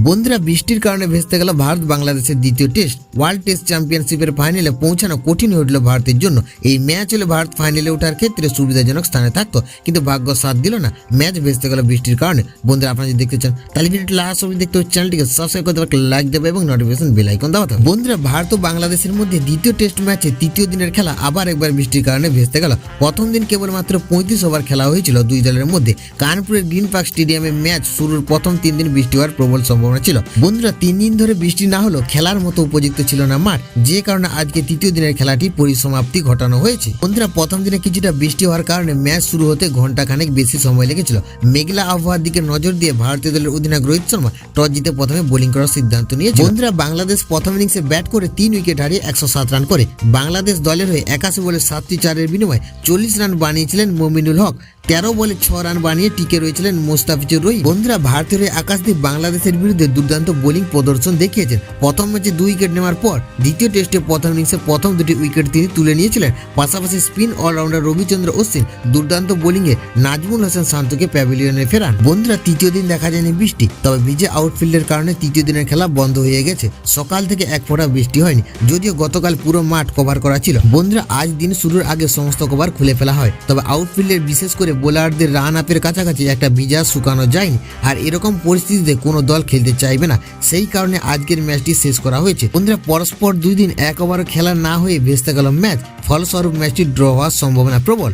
বন্ধুরা, বৃষ্টির কারণে ভেস্তে গেল ভারত বাংলাদেশের দ্বিতীয় টেস্ট। ওয়ার্ল্ড টেস্ট চ্যাম্পিয়নশিপের ফাইনালে পৌঁছানো কঠিন হয়ে উঠল ভারতের জন্য। এই ম্যাচ হলে ভারত ফাইনালে ওঠার ক্ষেত্রে সুবিধাজনক স্থানে থাকতো, কিন্তু ভাগ্য সাথ দিল না। ম্যাচ ভেস্তে গেল বৃষ্টির কারণে। বন্ধুরা, আপনারা যদি দেখতে চান তাহলে ভিডিওটি লাস্ট অবধি দেখতে হবে, চ্যানেলটিকে সাবস্ক্রাইব করতে পারবেন, লাইক দেবে এবং নোটিফিকেশন বেল আইকন দাবাতে হবে। বন্ধুরা, ভারত ও বাংলাদেশের মধ্যে দ্বিতীয় টেস্ট ম্যাচে তৃতীয় দিনের খেলা আবার একবার বৃষ্টির কারণে ভেস্তে গেল। প্রথম দিন কেবলমাত্র 35 ওভার খেলা হয়েছিল দুই দলের মধ্যে। কানপুরের গ্রিন পার্ক স্টেডিয়ামে ম্যাচ শুরুর প্রথম 3 দিন বৃষ্টি হওয়ার প্রবল সম্ভাবনা ছিল। বন্ধুরা, 3 দিন ধরে বৃষ্টি না হলেও খেলার মতো উপযুক্ত ছিল না মাঠ, যে কারণে আজকে তৃতীয় দিনের খেলাটি পরিসমাপ্তি ঘটানো হয়েছে। বন্ধুরা, প্রথম দিনে কিছুটা বৃষ্টি হওয়ার কারণে ম্যাচ শুরু হতে ঘন্টাখানেক বেশি সময় লেগেছিল। মেঘলা আবহাওয়ার দিকে নজর দিয়ে ভারতীয় দলের অধিনায়ক রোহিত শর্মা টস জিতে প্রথমে বোলিং করার সিদ্ধান্ত নিয়েছে। বন্ধুরা, বাংলাদেশ প্রথম ইনিংসে ব্যাট করে 3 উইকেট হারিয়ে 107 রান করে বাংলাদেশ দলের হয়ে 81 বলে 7টি চারের বিনিময়ে 40 রান বানিয়েছিলেন মমিনুল হক। 13 বলে 6 রান বানিয়ে টিকে রয়েছিলেন মোস্তাফিজুর রহিম। বন্ধুরা, ভারতের হয়ে আকাশদীপ বাংলাদেশের বিরুদ্ধে দুর্দান্ত বোলিং প্রদর্শন দেখিয়েছেন। প্রথম ম্যাচে 2 উইকেট নেওয়ার পর দ্বিতীয় টেস্টে প্রথম ইনিংসে প্রথম 2টি উইকেট তিনি তুলে নিয়েছিলেন। পাশাপাশি স্পিন অলরাউন্ডার রবিচন্দ্র অশ্বিন দুর্দান্ত বোলিংয়ে নাজমুল হোসেন শান্তকে প্যাভিলিয়নে ফেরান। বন্ধুরা, তৃতীয় দিন দেখা যায়নি বৃষ্টি, তবে ভিজে আউটফিল্ডের কারণে তৃতীয় দিনের খেলা বন্ধ হয়ে গেছে। সকাল থেকে এক ফোঁটা বৃষ্টি হয়নি, যদিও গতকাল পুরো মাঠ কভার করা ছিল। বন্ধুরা, আজ দিন শুরুর আগে সমস্ত কভার খুলে ফেলা হয়, তবে আউটফিল্ডের বিশেষ করে বোলারদের রান আপের কাছাকাছি একটা ভিজা শুকানো যায়নি। আর এরকম পরিস্থিতিতে কোনো দল খেলতে চাইবে না, সেই কারণে আজকের ম্যাচটি শেষ করা হয়েছে। বন্ধুরা, পরস্পর 2 দিন এক ওভারও খেলা না হয়ে ভেস্তে গেল ম্যাচ, ফলস্বরূপ ম্যাচটি ড্র হওয়ার সম্ভাবনা প্রবল।